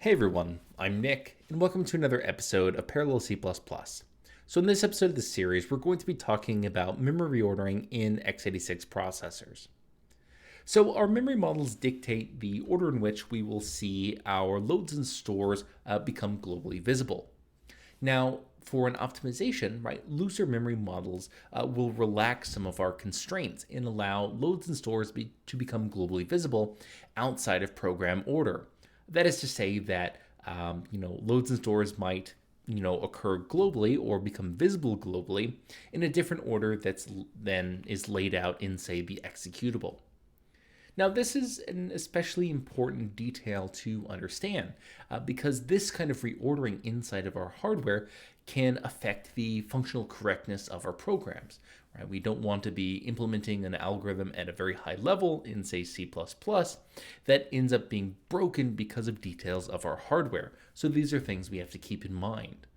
Hey everyone, I'm Nick, and welcome to another episode of Parallel C++. So in this episode of the series, we're going to be talking about memory reordering in x86 processors. So our memory models dictate the order in which we will see our loads and stores become globally visible. Now, for an optimization, looser memory models will relax some of our constraints and allow loads and stores to become globally visible outside of program order. That is to say that loads and stores might occur globally or become visible globally in a different order than is laid out in, say, the executable. Now, this is an especially important detail to understand because this kind of reordering inside of our hardware can affect the functional correctness of our programs. Right? We don't want to be implementing an algorithm at a very high level in, say, C++ that ends up being broken because of details of our hardware. So these are things we have to keep in mind.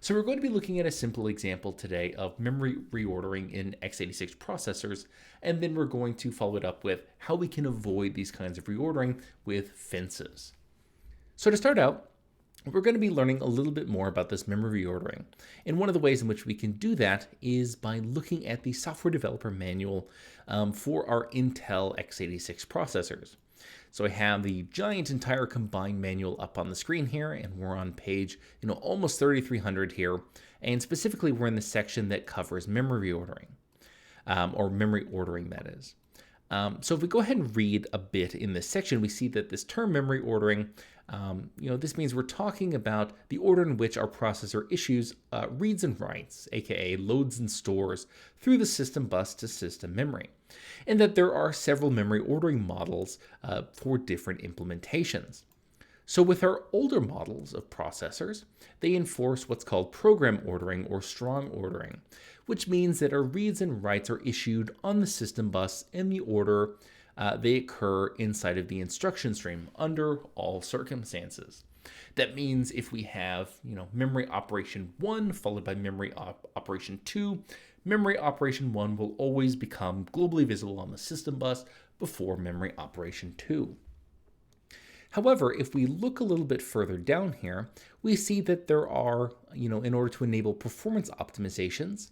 So we're going to be looking at a simple example today of memory reordering in x86 processors, and then we're going to follow it up with how we can avoid these kinds of reordering with fences. So to start out, we're going to be learning a little bit more about this memory reordering. And one of the ways in which we can do that is by looking at the software developer manual for our Intel x86 processors. So I have the giant entire combined manual up on the screen here, and we're on page, almost 3,300 here. And specifically, we're in the section that covers memory reordering, or memory ordering, that is. So if we go ahead and read a bit in this section, we see that this term memory ordering, this means we're talking about the order in which our processor issues reads and writes, aka loads and stores, through the system bus to system memory, and that there are several memory ordering models for different implementations. So with our older models of processors, they enforce what's called program ordering or strong ordering, which means that our reads and writes are issued on the system bus in the order they occur inside of the instruction stream under all circumstances. That means if we have, memory operation 1 followed by memory operation 2, memory operation 1 will always become globally visible on the system bus before memory operation 2. However, if we look a little bit further down here, we see that there are, in order to enable performance optimizations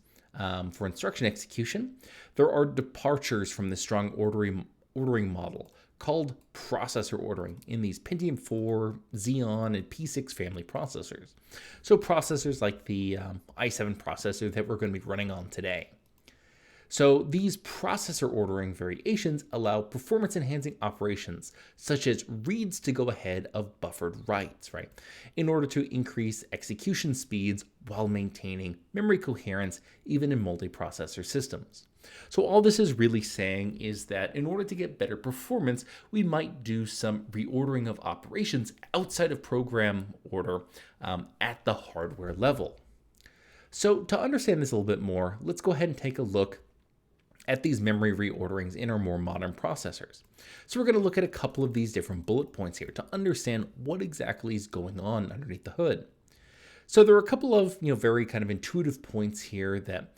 for instruction execution, there are departures from the strong ordering model called processor ordering in these Pentium 4, Xeon, and P6 family processors. So processors like the i7 processor that we're going to be running on today. So these processor ordering variations allow performance-enhancing operations, such as reads to go ahead of buffered writes, in order to increase execution speeds while maintaining memory coherence even in multiprocessor systems. So all this is really saying is that in order to get better performance, we might do some reordering of operations outside of program order at the hardware level. So to understand this a little bit more, let's go ahead and take a look at these memory reorderings in our more modern processors. So we're going to look at a couple of these different bullet points here to understand what exactly is going on underneath the hood. So there are a couple of very kind of intuitive points here that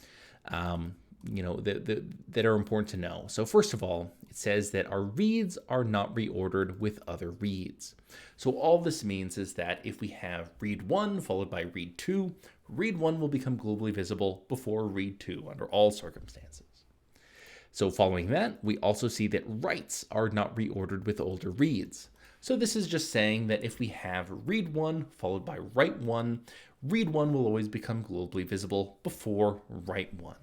that are important to know. So first of all, it says that our reads are not reordered with other reads. So all this means is that if we have read 1 followed by read 2, read 1 will become globally visible before read 2 under all circumstances. So following that, we also see that writes are not reordered with older reads. So this is just saying that if we have read 1 followed by write 1, read 1 will always become globally visible before write 1.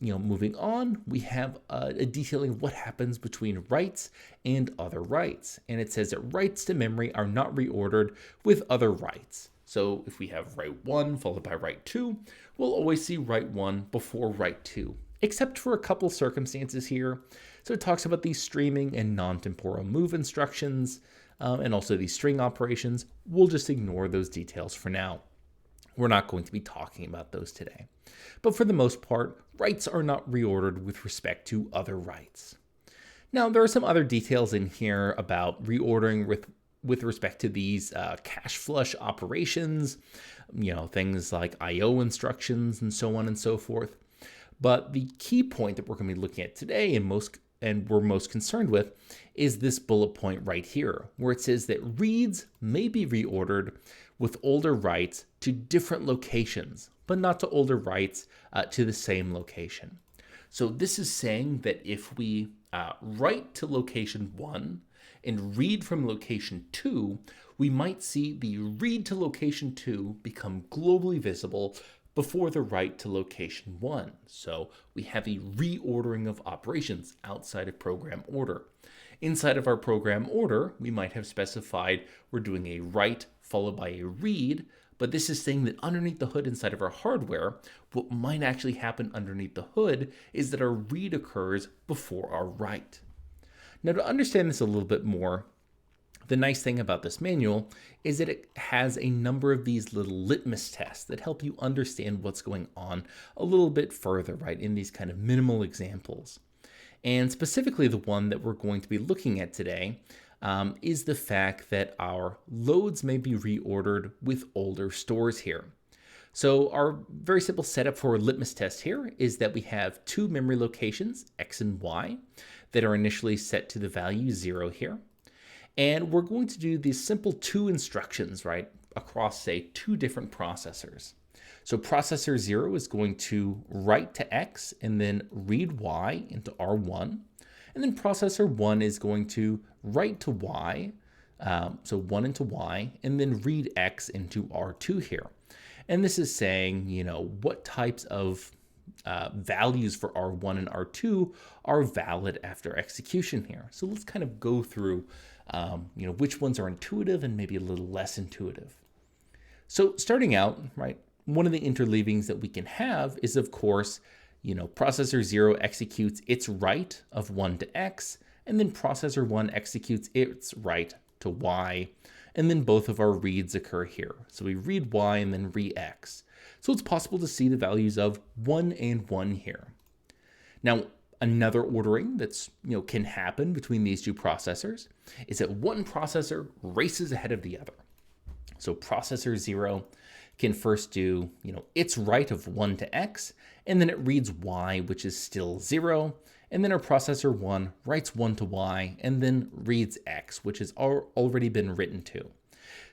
Moving on, we have a detailing of what happens between writes and other writes. And it says that writes to memory are not reordered with other writes. So if we have write 1 followed by write 2, we'll always see write 1 before write 2. Except for a couple circumstances here. So it talks about these streaming and non-temporal move instructions, and also these string operations. We'll just ignore those details for now. We're not going to be talking about those today. But for the most part, writes are not reordered with respect to other writes. Now, there are some other details in here about reordering with respect to these cache flush operations, things like I/O instructions and so on and so forth. But the key point that we're going to be looking at today, and most and we're most concerned with is this bullet point right here, where it says that reads may be reordered with older writes to different locations, but not to older writes to the same location. So this is saying that if we write to location 1 and read from location 2, we might see the read to location 2 become globally visible before the write to location 1. So we have a reordering of operations outside of program order. Inside of our program order, we might have specified we're doing a write followed by a read, but this is saying that underneath the hood inside of our hardware, what might actually happen underneath the hood is that our read occurs before our write. Now, to understand this a little bit more, the nice thing about this manual is that it has a number of these little litmus tests that help you understand what's going on a little bit further, right, in these kind of minimal examples. And specifically the one that we're going to be looking at today is the fact that our loads may be reordered with older stores here. So our very simple setup for a litmus test here is that we have two memory locations, X and Y, that are initially set to the value 0 here. And we're going to do these simple two instructions, right, across, say, two different processors. So processor 0 is going to write to X and then read Y into R1. And then processor 1 is going to write to Y, so 1 into Y, and then read X into R2 here. And this is saying, what types of values for R1 and R2 are valid after execution here. So let's kind of go through, which ones are intuitive and maybe a little less intuitive. So starting out, right, one of the interleavings that we can have is, of course, processor 0 executes its write of 1 to X, and then processor 1 executes its write to Y, and then both of our reads occur here. So we read Y and then read X. So it's possible to see the values of 1 and 1 here. Now, another ordering that's can happen between these two processors is that one processor races ahead of the other. So processor 0 can first do its write of 1 to X, and then it reads Y, which is still 0, and then our processor 1 writes 1 to Y and then reads X, which has already been written to.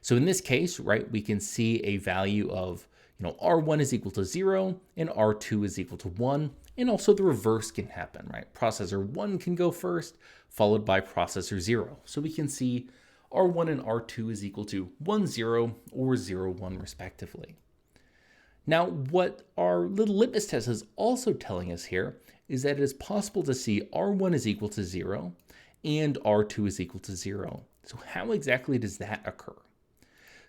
So in this case, right, we can see a value of R1 is equal to 0 and R2 is equal to 1. And also the reverse can happen, right? Processor 1 can go first, followed by processor 0. So we can see R1 and R2 is equal to 1, 0 or 0, 1 respectively. Now, what our little litmus test is also telling us here is that it is possible to see R1 is equal to 0 and R2 is equal to 0. So how exactly does that occur?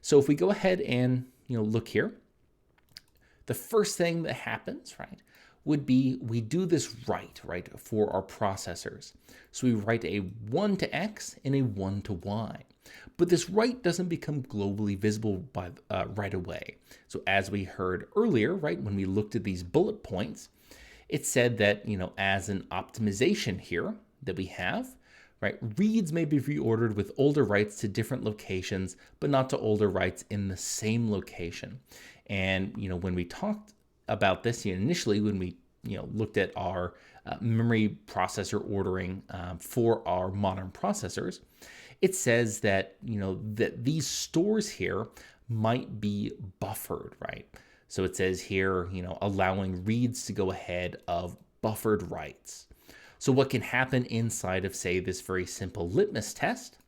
So if we go ahead and look here, the first thing that happens, right, would be we do this write, right, for our processors. So we write a 1 to X and a 1 to Y. But this write doesn't become globally visible right away. So as we heard earlier, right, when we looked at these bullet points, it said that, as an optimization here that we have, right, reads may be reordered with older writes to different locations, but not to older writes in the same location. And, when we talked about this initially, when we, looked at our memory processor ordering for our modern processors, it says that, that these stores here might be buffered, right? So it says here, allowing reads to go ahead of buffered writes. So what can happen inside of, say, this very simple litmus test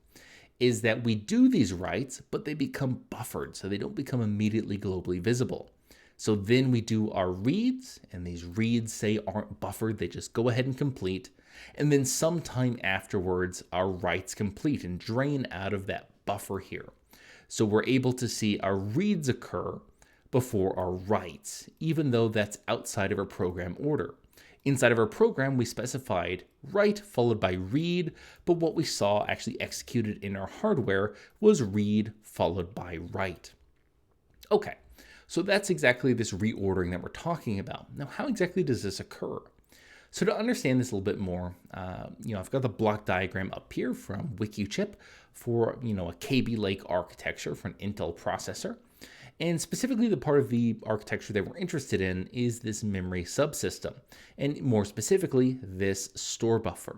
is that we do these writes, but they become buffered, so they don't become immediately globally visible. So then we do our reads, and these reads, say, aren't buffered, they just go ahead and complete. And then sometime afterwards, our writes complete and drain out of that buffer here. So we're able to see our reads occur before our writes, even though that's outside of our program order. Inside of our program, we specified write followed by read, but what we saw actually executed in our hardware was read followed by write. Okay, so that's exactly this reordering that we're talking about. Now, how exactly does this occur? So to understand this a little bit more, I've got the block diagram up here from WikiChip for, a KB Lake architecture for an Intel processor. And specifically, the part of the architecture that we're interested in is this memory subsystem, and more specifically, this store buffer.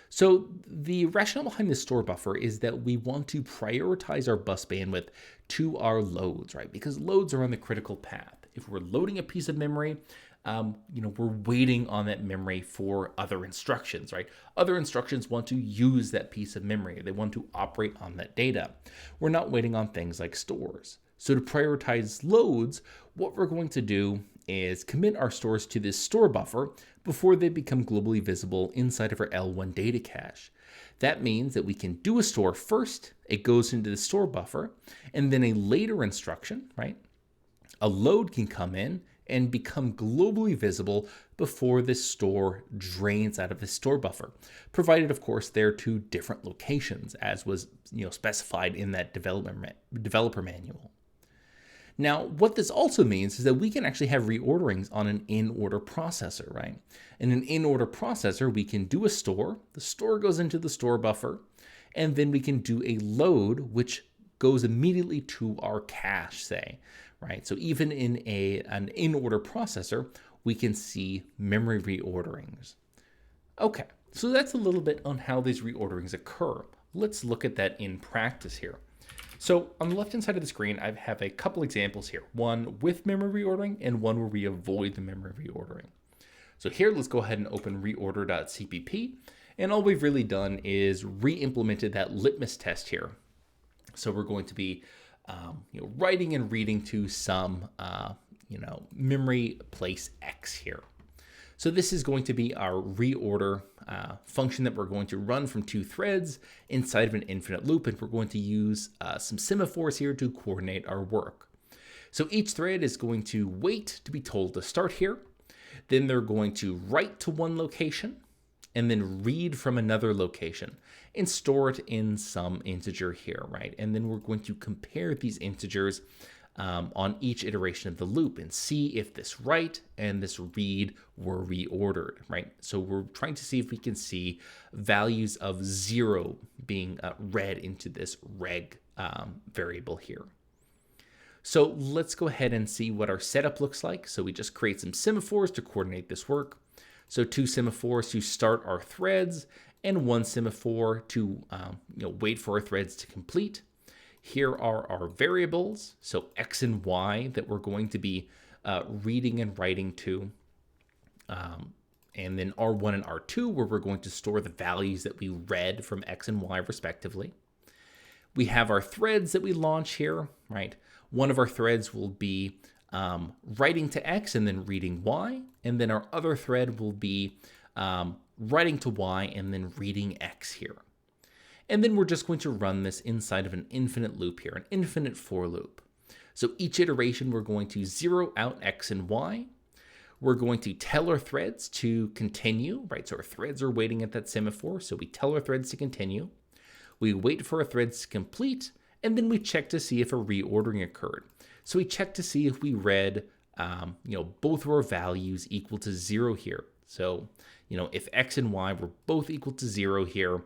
So the rationale behind the store buffer is that we want to prioritize our bus bandwidth to our loads, right? Because loads are on the critical path. If we're loading a piece of memory, we're waiting on that memory for other instructions, right? Other instructions want to use that piece of memory. They want to operate on that data. We're not waiting on things like stores. So to prioritize loads, what we're going to do is commit our stores to this store buffer before they become globally visible inside of our L1 data cache. That means that we can do a store first, it goes into the store buffer, and then a later instruction, right? A load can come in and become globally visible before this store drains out of the store buffer, provided, of course, they're to different locations, as was specified in that developer manual. Now, what this also means is that we can actually have reorderings on an in-order processor, right? In an in-order processor, we can do a store, the store goes into the store buffer, and then we can do a load, which goes immediately to our cache, say, right? So even in an in-order processor, we can see memory reorderings. Okay, so that's a little bit on how these reorderings occur. Let's look at that in practice here. So on the left-hand side of the screen, I have a couple examples here, one with memory reordering and one where we avoid the memory reordering. So here, let's go ahead and open reorder.cpp. And all we've really done is re-implemented that litmus test here. So we're going to be writing and reading to some memory place X here. So this is going to be our reorder function that we're going to run from two threads inside of an infinite loop, and we're going to use some semaphores here to coordinate our work. So each thread is going to wait to be told to start here. Then they're going to write to one location and then read from another location and store it in some integer here, right? And then we're going to compare these integers on each iteration of the loop and see if this write and this read were reordered, right? So we're trying to see if we can see values of 0 being read into this reg variable here. So let's go ahead and see what our setup looks like. So we just create some semaphores to coordinate this work. So 2 semaphores to start our threads and 1 semaphore to wait for our threads to complete. Here are our variables, so X and Y, that we're going to be reading and writing to. And then R1 and R2, where we're going to store the values that we read from X and Y respectively. We have our threads that we launch here, right? One of our threads will be writing to X and then reading Y. And then our other thread will be writing to Y and then reading X here. And then we're just going to run this inside of an infinite loop here, an infinite for loop. So each iteration, we're going to zero out X and Y. We're going to tell our threads to continue, right? So our threads are waiting at that semaphore. So we tell our threads to continue. We wait for our threads to complete, and then we check to see if a reordering occurred. So we check to see if we read, both of our values equal to 0 here. So, if X and Y were both equal to 0 here,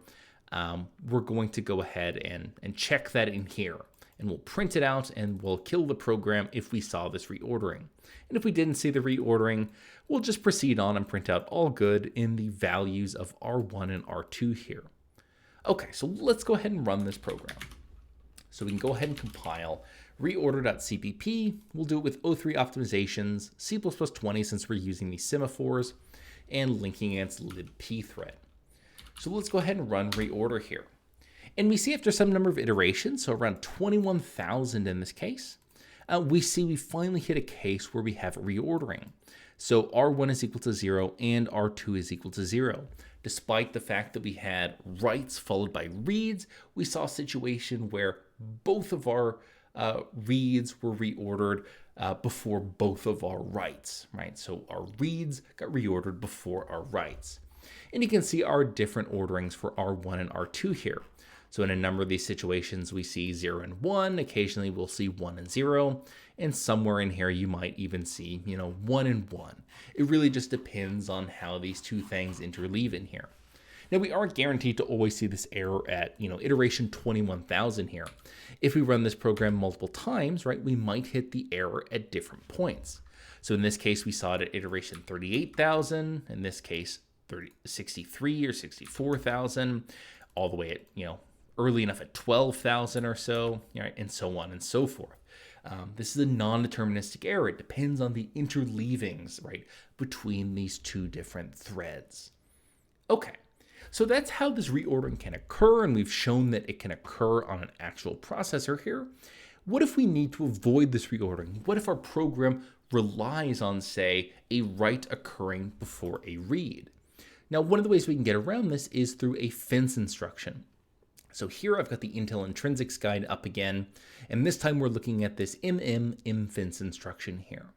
we're going to go ahead and check that in here, and we'll print it out and we'll kill the program if we saw this reordering. And if we didn't see the reordering, we'll just proceed on and print out all good in the values of R1 and R2 here. Okay, so let's go ahead and run this program. So we can go ahead and compile reorder.cpp. We'll do it with O3 optimizations, C++20 since we're using these semaphores, and linking against libp thread. So let's go ahead and run reorder here. And we see after some number of iterations, so around 21,000 in this case, we see we finally hit a case where we have reordering. So R1 is equal to 0 and R2 is equal to 0. Despite the fact that we had writes followed by reads, we saw a situation where both of our reads were reordered before both of our writes, right? So our reads got reordered before our writes. And you can see our different orderings for R1 and R2 here. So in a number of these situations, we see 0 and 1. Occasionally, we'll see 1 and 0. And somewhere in here, you might even see, 1 and 1. It really just depends on how these two things interleave in here. Now, we aren't guaranteed to always see this error at, iteration 21,000 here. If we run this program multiple times, right, we might hit the error at different points. So in this case, we saw it at iteration 38,000. In this case, 63 or 64,000, all the way at, early enough at 12,000 or so, right, and so on and so forth. This is a non-deterministic error. It depends on the interleavings, right, between these two different threads. Okay, so that's how this reordering can occur, and we've shown that it can occur on an actual processor here. What if we need to avoid this reordering? What if our program relies on, say, a write occurring before a read? Now, one of the ways we can get around this is through a fence instruction. So here I've got the Intel Intrinsics guide up again, and this time we're looking at this mfence instruction here.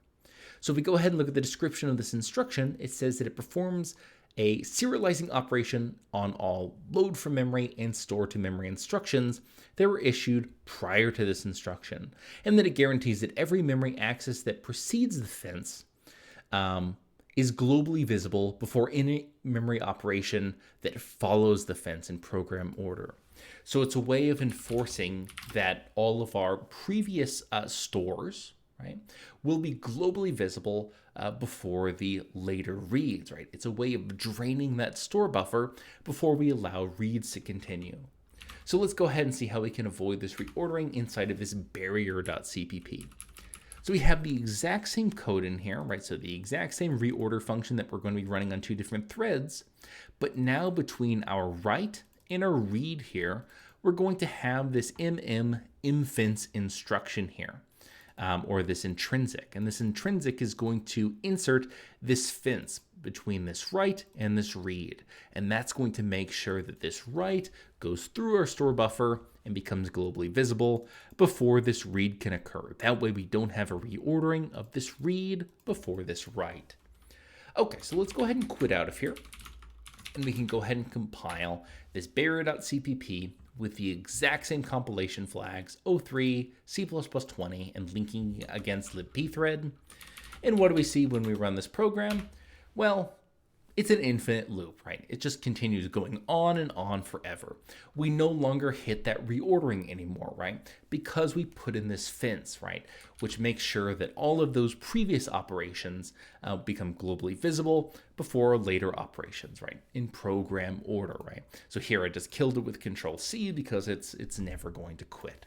So if we go ahead and look at the description of this instruction, it says that it performs a serializing operation on all load from memory and store to memory instructions that were issued prior to this instruction, and that it guarantees that every memory access that precedes the fence is globally visible before any memory operation that follows the fence in program order. So it's a way of enforcing that all of our previous stores, right, will be globally visible before the later reads, right? It's a way of draining that store buffer before we allow reads to continue. So let's go ahead and see how we can avoid this reordering inside of this barrier.cpp. So we have the exact same code in here, right? So the exact same reorder function that we're going to be running on two different threads, but now between our write and our read here, we're going to have this mfence instruction here, or this intrinsic. And this intrinsic is going to insert this fence between this write and this read. And that's going to make sure that this write goes through our store buffer and becomes globally visible before this read can occur. That way we don't have a reordering of this read before this write. Okay, so let's go ahead and quit out of here. And we can go ahead and compile this barrier.cpp with the exact same compilation flags, 03, C++20, and linking against libpthread. And what do we see when we run this program? Well, it's an infinite loop, right? It just continues going on and on forever. We no longer hit that reordering anymore, right? Because we put in this fence, right? Which makes sure that all of those previous operations become globally visible before later operations, right? In program order, right? So here I just killed it with Control-C because it's never going to quit.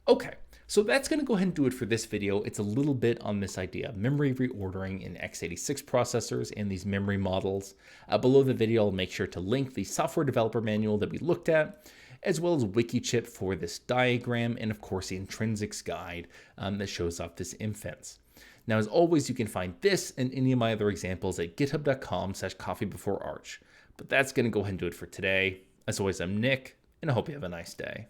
Okay, so that's going to go ahead and do it for this video. It's a little bit on this idea of memory reordering in x86 processors and these memory models. Below the video, I'll make sure to link the software developer manual that we looked at, as well as Wikichip for this diagram, and of course the Intrinsics guide that shows off this mfence. Now, as always, you can find this and any of my other examples at github.com/coffeebeforearch. But that's going to go ahead and do it for today. As always, I'm Nick, and I hope you have a nice day.